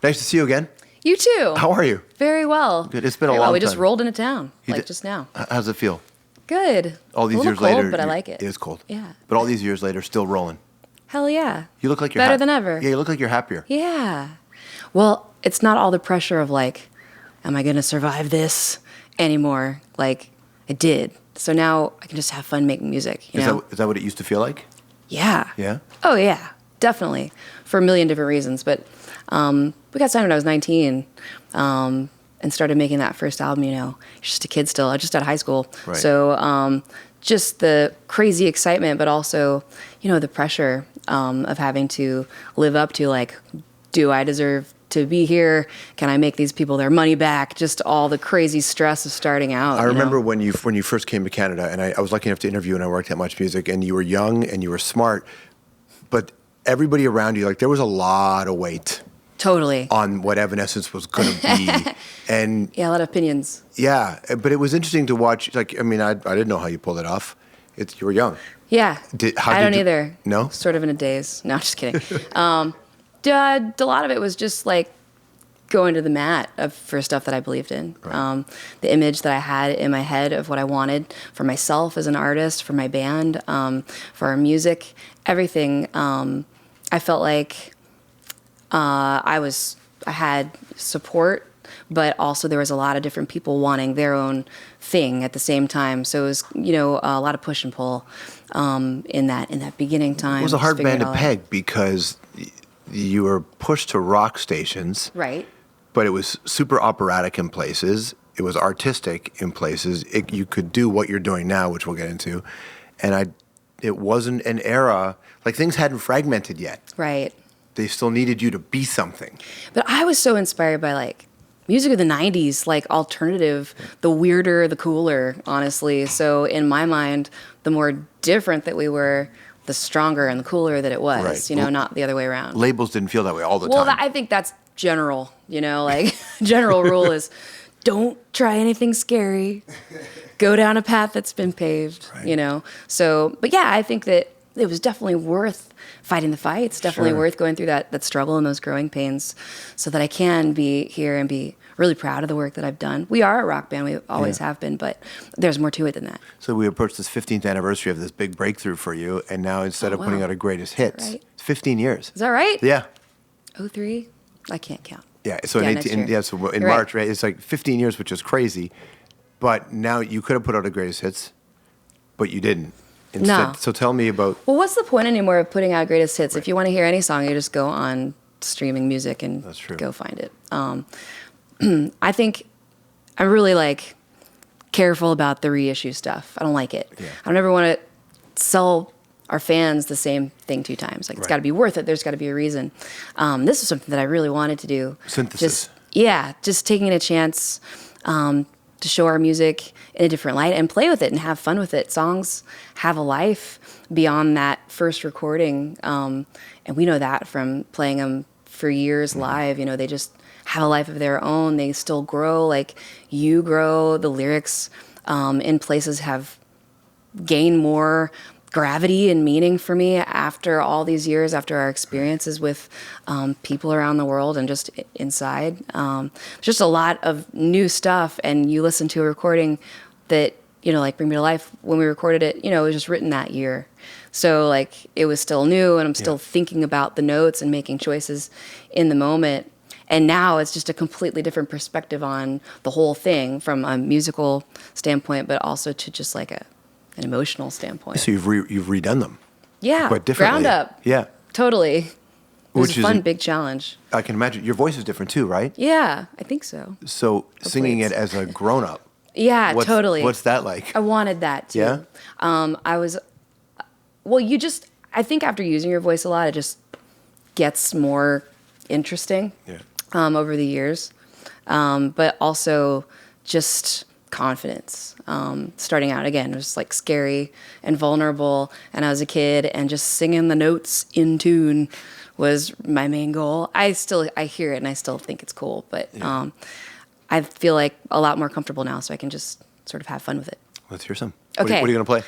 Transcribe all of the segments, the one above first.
Nice to see you again. You too. How are you? Very well. Good. It's been a long time. We just rolled into town, just now. How's it feel? Good. All these a years cold, later, but I like it. It is cold. Yeah. But all these years later, still rolling. Hell yeah. You look like you're better than ever. Yeah, you look like you're happier. Yeah. Well, it's not all the pressure of like, am I gonna survive this anymore? Like I did. So now I can just have fun making music. You know? Is that what it used to feel like? Yeah. Yeah. Oh yeah, definitely. For a million different reasons, but we got signed when I was 19. And started making that first album, just a kid still, just out of high school. Right. So just the crazy excitement, but also, the pressure of having to live up to, like, do I deserve to be here? Can I make these people their money back? Just all the crazy stress of starting out. I remember when you first came to Canada, and I was lucky enough to interview and I worked at Much Music, and you were young and you were smart, but everybody around you, like, there was a lot of weight. Totally. On what Evanescence was going to be. And yeah, a lot of opinions. Yeah, but it was interesting to watch. Like, I mean, I didn't know how you pulled it off. You were young. Yeah. I don't either. No? Sort of in a daze. No, I'm just kidding. A lot of it was just like going to the mat for stuff that I believed in. Right. The image that I had in my head of what I wanted for myself as an artist, for my band, for our music, everything. I felt like I had support, but also there was a lot of different people wanting their own thing at the same time. So it was, a lot of push and pull in that beginning time. It was a hard band to peg because you were pushed to rock stations. Right. But it was super operatic in places. It was artistic in places. You could do what you're doing now, which we'll get into. And it wasn't an era, like things hadn't fragmented yet. Right. They still needed you to be something. But I was so inspired by, like, music of the 90s, like alternative, the weirder, the cooler, honestly. So in my mind, the more different that we were, the stronger and the cooler that it was, right. Not the other way around. Labels didn't feel that way all the time. Well, I think that's general, like general rule is don't try anything scary. Go down a path that's been paved, right. So, but yeah, I think that it was definitely worth fighting the fights, definitely worth going through that struggle and those growing pains so that I can be here and be really proud of the work that I've done. We are a rock band, we always have been, but there's more to it than that. So we approached this 15th anniversary of this big breakthrough for you, and now instead of putting out a greatest hits, right? It's 15 years. Is that right? Yeah. 03? I can't count. Yeah, so in March, right? It's like 15 years, which is crazy, but now you could have put out a greatest hits, but you didn't. Instead, no. So tell me about... Well, what's the point anymore of putting out greatest hits? Right. If you want to hear any song, you just go on streaming music and go find it. I think I'm really, like, careful about the reissue stuff. I don't like it. Yeah. I don't ever want to sell our fans the same thing 2 times. Like, it's got to be worth it. There's got to be a reason. This is something that I really wanted to do. Synthesis. Just taking a chance to show our music in a different light and play with it and have fun with it. Songs have a life beyond that first recording. And we know that from playing them for years live. They just have a life of their own. They still grow like you grow. The lyrics in places have gained more gravity and meaning for me after all these years, after our experiences with people around the world and just inside. Just a lot of new stuff, and you listen to a recording that, like Bring Me to Life, when we recorded it, it was just written that year. So, like, it was still new, and I'm still thinking about the notes and making choices in the moment. And now it's just a completely different perspective on the whole thing from a musical standpoint, but also to just like an emotional standpoint. So you've redone them. Yeah, quite differently. Ground up. Yeah. Totally. It was a fun, big challenge. I can imagine. Your voice is different too, right? Yeah, I think so. So hopefully singing it as a grown-up. Yeah, totally. What's that like? I wanted that too. Yeah? I think after using your voice a lot, it just gets more interesting over the years. But also just confidence. Starting out again, it was like scary and vulnerable, and I was a kid, and just singing the notes in tune was my main goal. I hear it and I still think it's cool, but I feel like a lot more comfortable now, so I can just sort of have fun with it. Let's hear some. Okay. What are you going to play?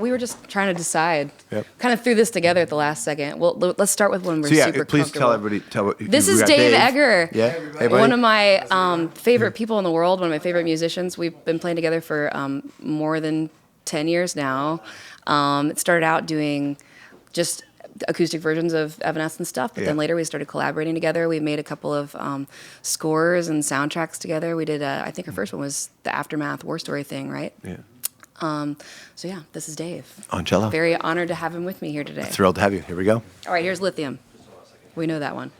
We were just trying to decide. Yep. Kind of threw this together at the last second. Well, let's start with when we're So yeah, super please comfortable. tell everybody. This we is got Dave Egger. Yeah. Hey, buddy. One of my favorite people in the world, one of my favorite musicians. We've been playing together for more than 10 years now. It started out doing just acoustic versions of Evanescence stuff, but then later we started collaborating together. We made a couple of scores and soundtracks together. We did, I think our first one was the Aftermath War Story thing, right? Yeah. So yeah, this is Dave. On cello. Very honored to have him with me here today. Thrilled to have you. Here we go. All right, here's Lithium. We know that one.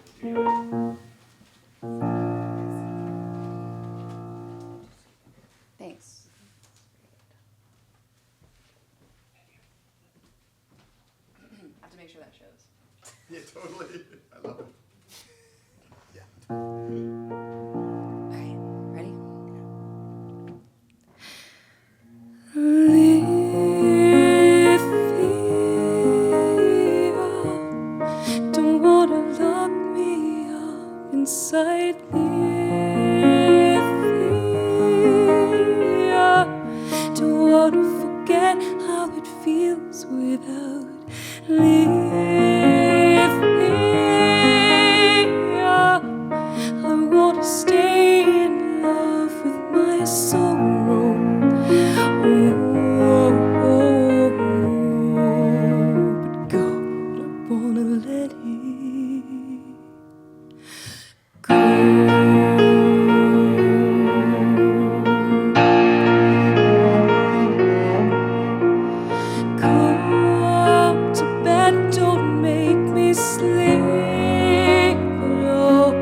Thanks. I have to make sure that shows. Yeah, totally. I love it. Yeah. All right, ready? Don't wanna lock me up inside Don't wanna forget how it feels without I wanna stay in love with my sorrow. But God, I wanna let it Come to bed, don't make me sleep alone.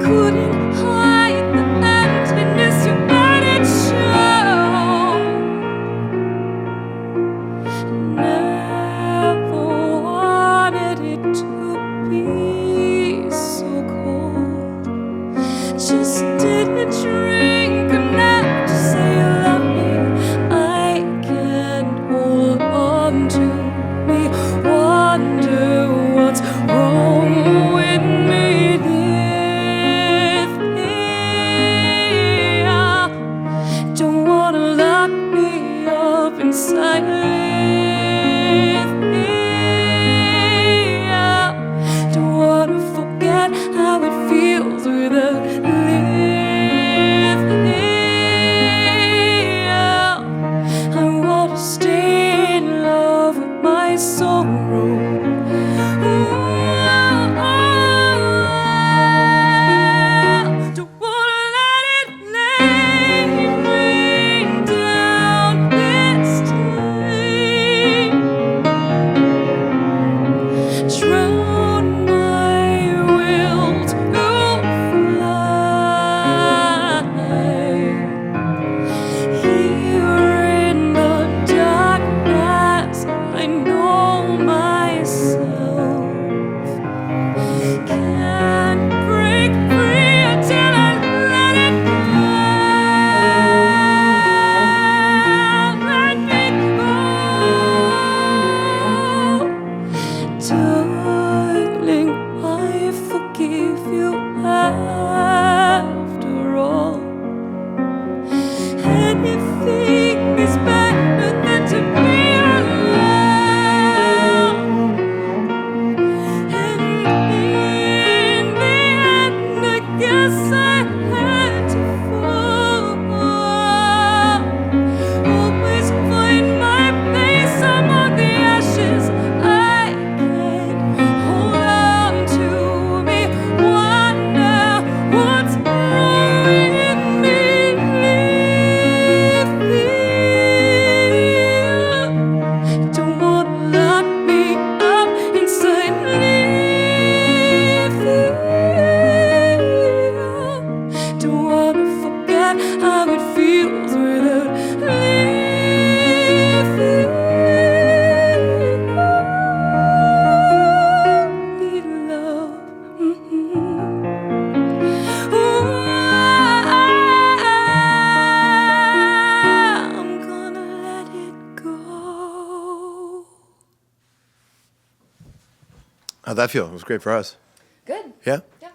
Couldn't hide the emptiness you let it show. Never wanted it to be so cold. Just didn't drink enough to say you love me. I can't hold on to me. Wonder what's wrong with me. Don't wanna lock me up inside. Don't wanna forget how it feels without I wanna stay in love with my sorrow. Don't wanna let it lay me down this time. Drown my will to fly. Here in the darkness, I know myself. Can't break free until I let it go. Let me go. Darling, I forgive you after all. Anything is better than to be alone. And in the end, I guess I had to fall. Always find my place among the ashes. I can't hold on to me. Wonder what's wrong with me. Don't wanna lock me up inside. Don't wanna forget how it feels without Need love. I'm gonna let it go. How'd that feel? It was great for us. Good. Yeah? Yeah.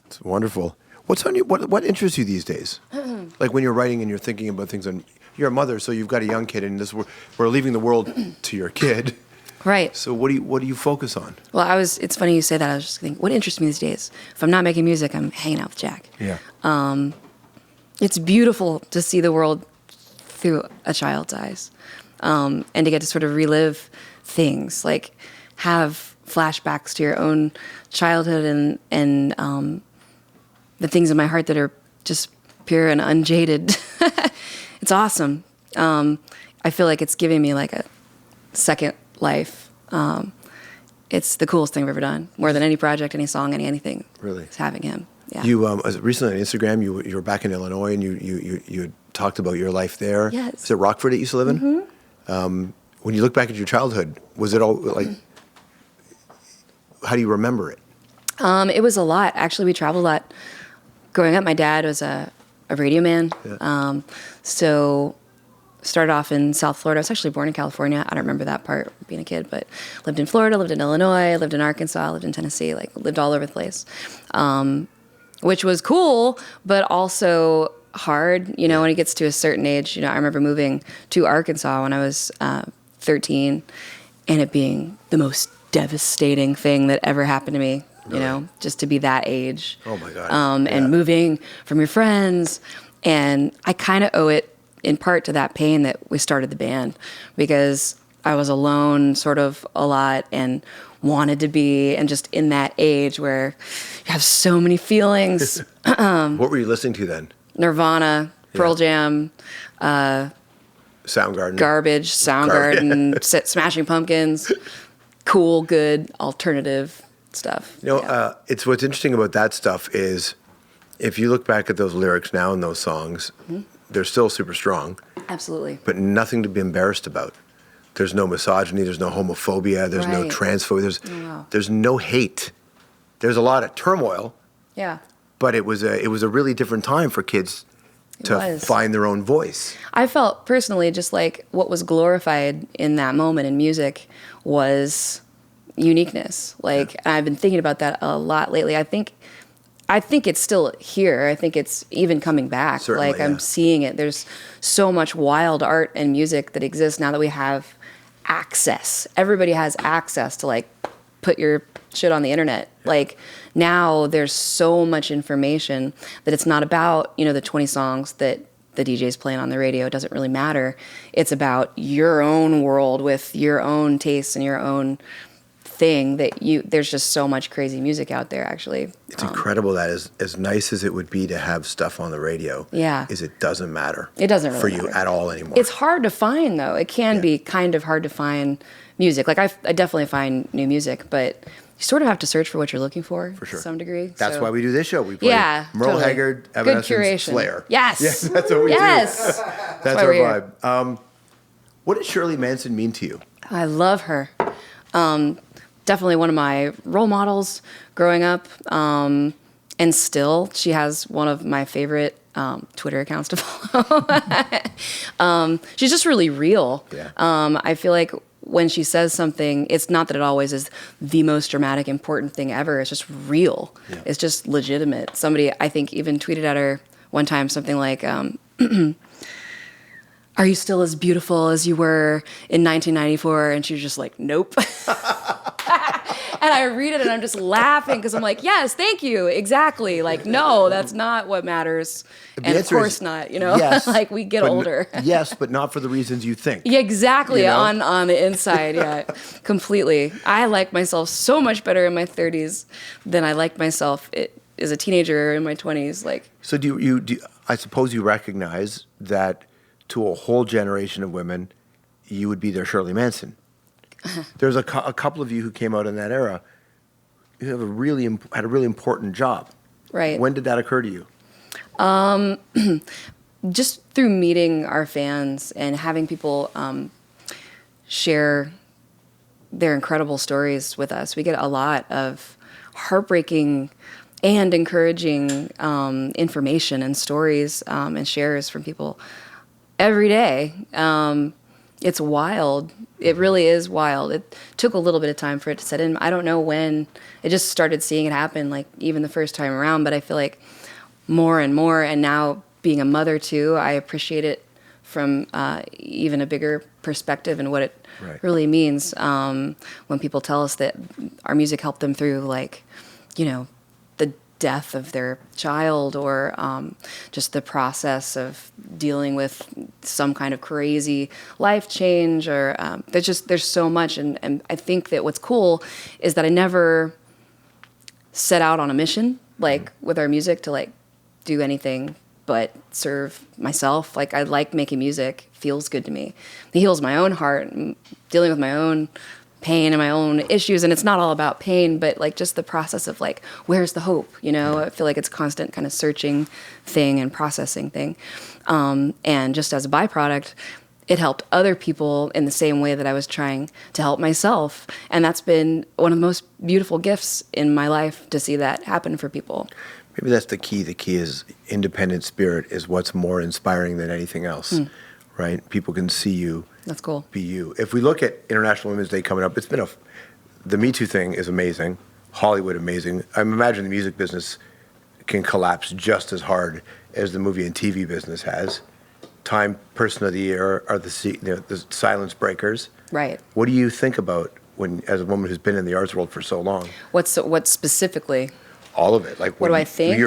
It's wonderful. What's on you? What interests you these days? Like when you're writing and you're thinking about things, and you're a mother, so you've got a young kid, and we're leaving the world to your kid. Right. So what do you focus on? Well, it's funny you say that. I was just thinking, what interests me these days? If I'm not making music, I'm hanging out with Jack. Yeah. It's beautiful to see the world through a child's eyes, and to get to sort of relive things, like have flashbacks to your own childhood and the things in my heart that are just pure and unjaded. It's awesome. I feel like it's giving me like a second life. It's the coolest thing I've ever done, more than any project, any song, anything. Really? It's having him. Yeah. You recently on Instagram, you were back in Illinois, and you had talked about your life there. Yes. Is it Rockford that you used to live in? Mm-hmm. When you look back at your childhood, was it all like? How do you remember it? It was a lot. Actually, we traveled a lot. Growing up, my dad was a radio man. Yeah. So started off in South Florida. I was actually born in California. I don't remember that part being a kid, but lived in Florida, lived in Illinois, lived in Arkansas, lived in Tennessee, like lived all over the place, which was cool, but also hard. You know, when it gets to a certain age, I remember moving to Arkansas when I was 13 and it being the most devastating thing that ever happened to me. Really? Just to be that age. Oh my God. And moving from your friends. And I kind of owe it in part to that pain that we started the band, because I was alone sort of a lot and wanted to be, and just in that age where you have so many feelings. What were you listening to then? Nirvana, Pearl Jam, Soundgarden. Garbage, Soundgarden, Smashing Pumpkins, cool, good, alternative stuff. It's what's interesting about that stuff is if you look back at those lyrics now and those songs, they're still super strong. Absolutely. But nothing to be embarrassed about. There's no misogyny, there's no homophobia, there's no transphobia, there's no hate. There's a lot of turmoil. Yeah. But it was a really different time for kids to find their own voice. I felt personally just like what was glorified in that moment in music was uniqueness. Like, I've been thinking about that a lot lately. I think it's still here. I think it's even coming back. Certainly, like, I'm seeing it. There's so much wild art and music that exists now that we have access. Everybody has access to, like, put your shit on the internet. Like, now there's so much information that it's not about, the 20 songs that the DJ's playing on the radio. It doesn't really matter. It's about your own world with your own tastes and your own thing there's just so much crazy music out there, actually. It's incredible that as nice as it would be to have stuff on the radio, is it doesn't matter. It doesn't really for matter. you at all anymore. It's hard to find, though. It can be kind of hard to find music. Like, I definitely find new music, but you sort of have to search for what you're looking for sure. to some degree. That's why we do this show. We play Merle totally. Haggard, Evanescence, Good curation. Slayer. Yes. Yes, that's what we do. Yes. That's our vibe. What did Shirley Manson mean to you? I love her. Definitely one of my role models growing up. And still, she has one of my favorite Twitter accounts to follow. She's just really real. Yeah. I feel like when she says something, it's not that it always is the most dramatic, important thing ever. It's just real. Yeah. It's just legitimate. Somebody, I think, even tweeted at her one time something like, are you still as beautiful as you were in 1994? And she was just like, nope. And I read it and I'm just laughing because I'm like, yes, thank you. Exactly. Like, no, that's not what matters. And of course not, yes, like we get older. Yes, but not for the reasons you think. Yeah, exactly. On the inside. Yeah, completely. I like myself so much better in my 30s than I liked myself as a teenager in my 20s. Like, so do you, I suppose you recognize that to a whole generation of women, you would be their Shirley Manson. There's a couple of you who came out in that era who have had a really important job. Right. When did that occur to you? Just through meeting our fans and having people share their incredible stories with us. We get a lot of heartbreaking and encouraging information and stories and shares from people every day. It's wild. It really is wild. It took a little bit of time for it to set in. I don't know when. I just started seeing it happen, like even the first time around. But I feel like more and more. And now being a mother too, I appreciate it from even a bigger perspective and what it really means when people tell us that our music helped them through, like, the death of their child, or just the process of dealing with some kind of crazy life change, or there's so much. And I think that what's cool is that I never set out on a mission, like with our music, to like do anything but serve myself. Like, I like making music. It feels good to me. It heals my own heart, dealing with my own pain and my own issues. And it's not all about pain, but like just the process of like, where's the hope? I feel like it's a constant kind of searching thing and processing thing. And just as a byproduct, it helped other people in the same way that I was trying to help myself. And that's been one of the most beautiful gifts in my life, to see that happen for people. Maybe that's the key. The key is independent spirit is what's more inspiring than anything else, right? People can see you. That's cool. Be you. If we look at International Women's Day coming up, it's been the Me Too thing is amazing. Hollywood, amazing. I imagine the music business can collapse just as hard as the movie and TV business has. Time Person of the Year are the silence breakers. Right. What do you think about when, as a woman who's been in the arts world for so long? What specifically? All of it. Like, what do I think?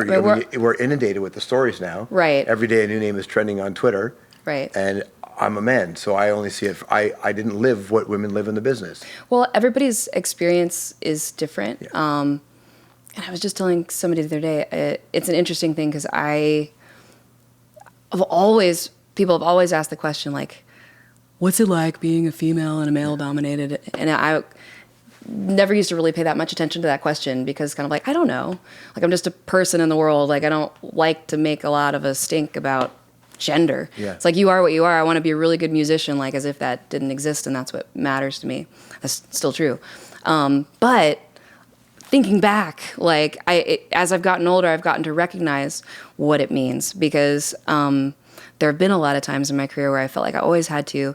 We're inundated with the stories now. Right. Every day a new name is trending on Twitter. Right. And I'm a man, so I only see it. I didn't live what women live in the business. Well, everybody's experience is different. Yeah. And I was just telling somebody the other day, it's an interesting thing, because people have always asked the question, like, what's it like being a female in a male-dominated? And I never used to really pay that much attention to that question, because kind of like, I don't know. Like, I'm just a person in the world. Like, I don't like to make a lot of a stink about gender. Yeah. It's like, you are what you are. I want to be a really good musician, like as if that didn't exist, and that's what matters to me. That's still true. But thinking back, like, as I've gotten older, I've gotten to recognize what it means, because there have been a lot of times in my career where I felt like I always had to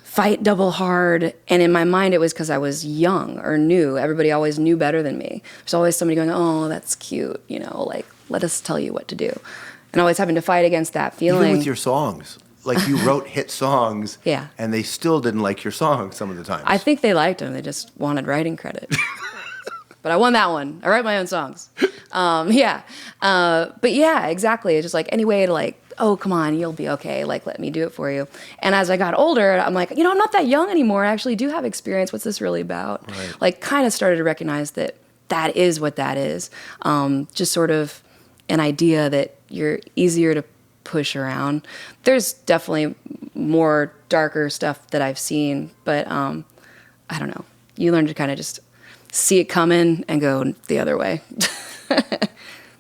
fight double hard, and in my mind it was because I was young or new. Everybody always knew better than me. There's always somebody going, oh, that's cute, like, let us tell you what to do. And always having to fight against that feeling. Even with your songs. Like, you wrote hit songs, yeah, and they still didn't like your songs some of the times. I think they liked them. They just wanted writing credit. But I won that one. I write my own songs. Yeah. But yeah, exactly. It's just like, any way to like, oh, come on, you'll be okay. Like, let me do it for you. And as I got older, I'm like, I'm not that young anymore. I actually do have experience. What's this really about? Right. Like, kind of started to recognize that is what that is. Just sort of an idea that you're easier to push around. There's definitely more darker stuff that I've seen, but I don't know. You learn to kind of just see it coming and go the other way.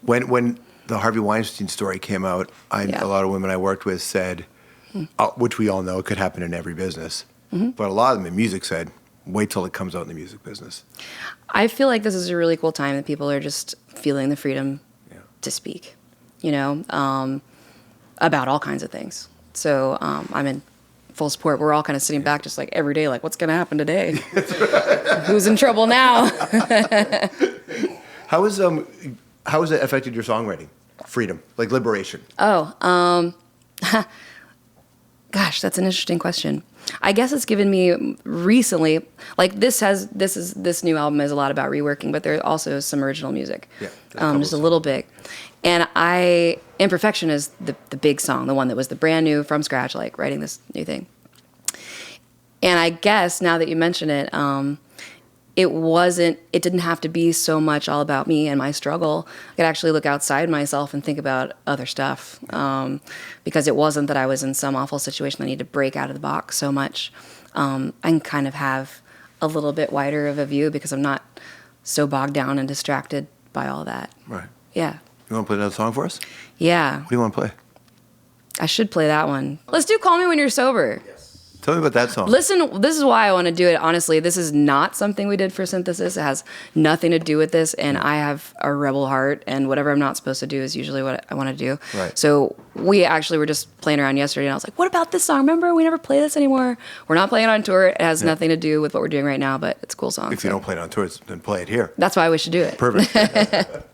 When the Harvey Weinstein story came out, a lot of women I worked with said, which we all know it could happen in every business, but a lot of them in music said, wait till it comes out in the music business. I feel like this is a really cool time that people are just feeling the freedom to speak, about all kinds of things. So I'm in full support. We're all kind of sitting back just like every day, like, what's going to happen today? Who's in trouble now? How has it affected your songwriting? Freedom, like liberation. Oh, gosh, that's an interesting question. I guess it's given me recently, like this new album is a lot about reworking, but there also is some original music, just a little bit. And Imperfection is the big song, the one that was the brand new from scratch, like writing this new thing. And I guess now that you mention it, it didn't have to be so much all about me and my struggle. I could actually look outside myself and think about other stuff, because it wasn't that I was in some awful situation that I needed to break out of the box so much. I can kind of have a little bit wider of a view because I'm not so bogged down and distracted by all that. Right. Yeah. You want to play another song for us? Yeah. What do you want to play? I should play that one. Let's do Call Me When You're Sober. Yes. Tell me about that song. Listen, this is why I want to do it. Honestly, this is not something we did for Synthesis. It has nothing to do with this, and I have a rebel heart, and whatever I'm not supposed to do is usually what I want to do. Right. So we actually were just playing around yesterday, and I was like, what about this song? Remember, we never play this anymore. We're not playing it on tour. It has nothing to do with what we're doing right now, but it's a cool song. If you don't play it on tour, then play it here. That's why we should do it. Perfect.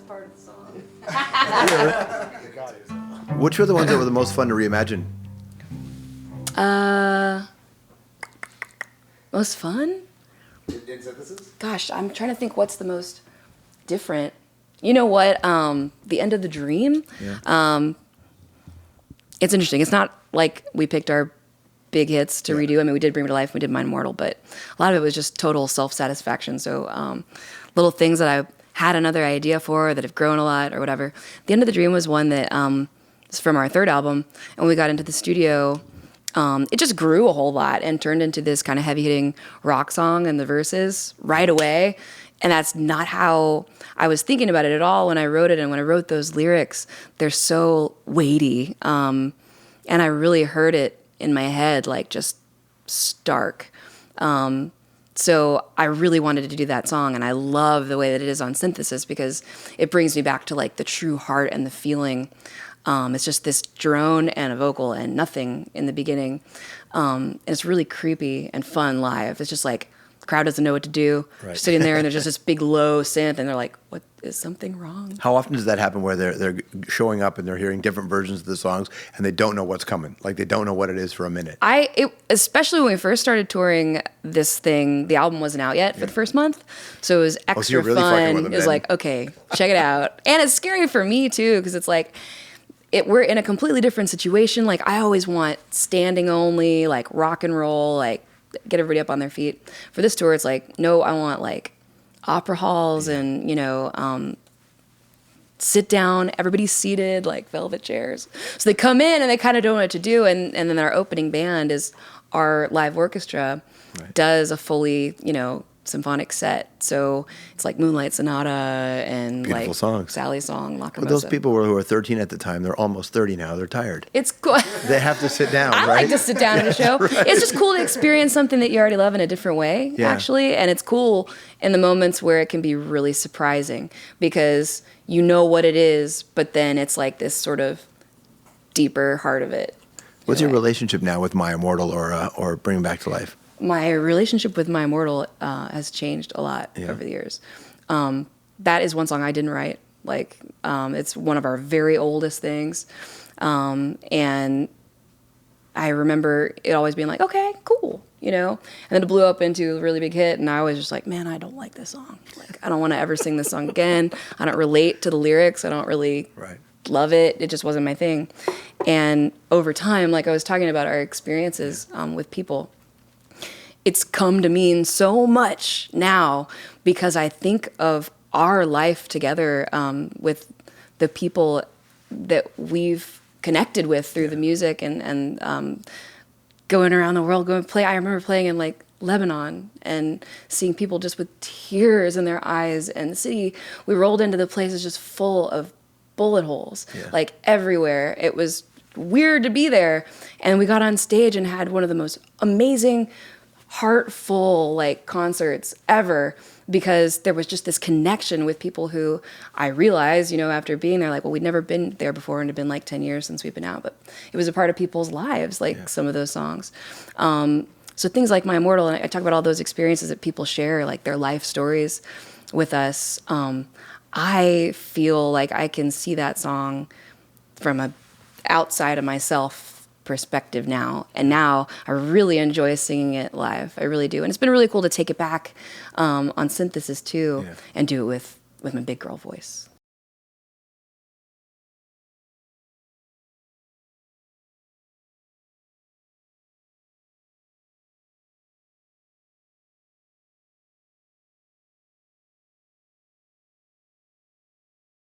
part of the song. Which were the ones that were the most fun to reimagine? Most fun? In synthesis? Gosh, I'm trying to think what's the most different. You know what? The End of the Dream. Yeah. It's interesting. It's not like we picked our big hits to redo. I mean, we did Bring Me to Life, we did Mind Mortal, but a lot of it was just total self-satisfaction. So little things that I had another idea for that have grown a lot or whatever. The End of the Dream was one that is from our third album. And when we got into the studio, it just grew a whole lot and turned into this kind of heavy-hitting rock song and the verses right away. And that's not how I was thinking about it at all when I wrote it. And when I wrote those lyrics, they're so weighty. And I really heard it in my head, like just stark. So I really wanted to do that song. And I love the way that it is on synthesis because it brings me back to like the true heart and the feeling. It's just this drone and a vocal and nothing in the beginning. And it's really creepy and fun live. It's just like, crowd doesn't know what to do. Right. They're sitting there and there's just this big low synth and they're like, what, is something wrong? How often does that happen where they're showing up and they're hearing different versions of the songs and they don't know what's coming? Like they don't know what it is for a minute. Especially when we first started touring this thing, the album wasn't out yet for the first month. So it was extra you're really fucking with fun. them It was then. like, okay, check it out. And it's scary for me too, because it's like, we're in a completely different situation. Like I always want standing only, like rock and roll, like get everybody up on their feet. For this tour, it's like, no, I want like opera halls and, sit down, everybody's seated, like velvet chairs. So they come in and they kind of don't know what to do. And then our opening band is our live orchestra does a fully, symphonic set. So it's like Moonlight Sonata and Beautiful like songs. Sally's song, Lacrimosa. But those people who were 13 at the time, they're almost 30 now. They're tired. It's cool. They have to sit down, I right? like to sit down at a show. It's just cool to experience something that you already love in a different way, actually. And it's cool in the moments where it can be really surprising because you know what it is, but then it's like this sort of deeper heart of it. What's your relationship now with My Immortal or Bring 'Em Back to Life? My relationship with My Immortal has changed a lot over the years. That is one song I didn't write. Like, it's one of our very oldest things. And I remember it always being like, okay, cool, And then it blew up into a really big hit, and I was just like, man, I don't like this song. Like, I don't want to ever sing this song again. I don't relate to the lyrics. I don't really love it. It just wasn't my thing. And over time, like I was talking about our experiences with people, it's come to mean so much now because I think of our life together with the people that we've connected with through the music and going around the world, going to play. I remember playing in like Lebanon and seeing people just with tears in their eyes, and the city we rolled into the place is just full of bullet holes, like everywhere. It was weird to be there, and we got on stage and had one of the most amazing, heartful like concerts ever because there was just this connection with people who I realized, after being there, like, well, we'd never been there before and it had been like 10 years since we've been out, but it was a part of people's lives, like some of those songs. So things like My Immortal, and I talk about all those experiences that people share, like their life stories with us. I feel like I can see that song from a outside of myself perspective now, and now I really enjoy singing it live. I really do, and it's been really cool to take it back on synthesis too, and do it with my big girl voice.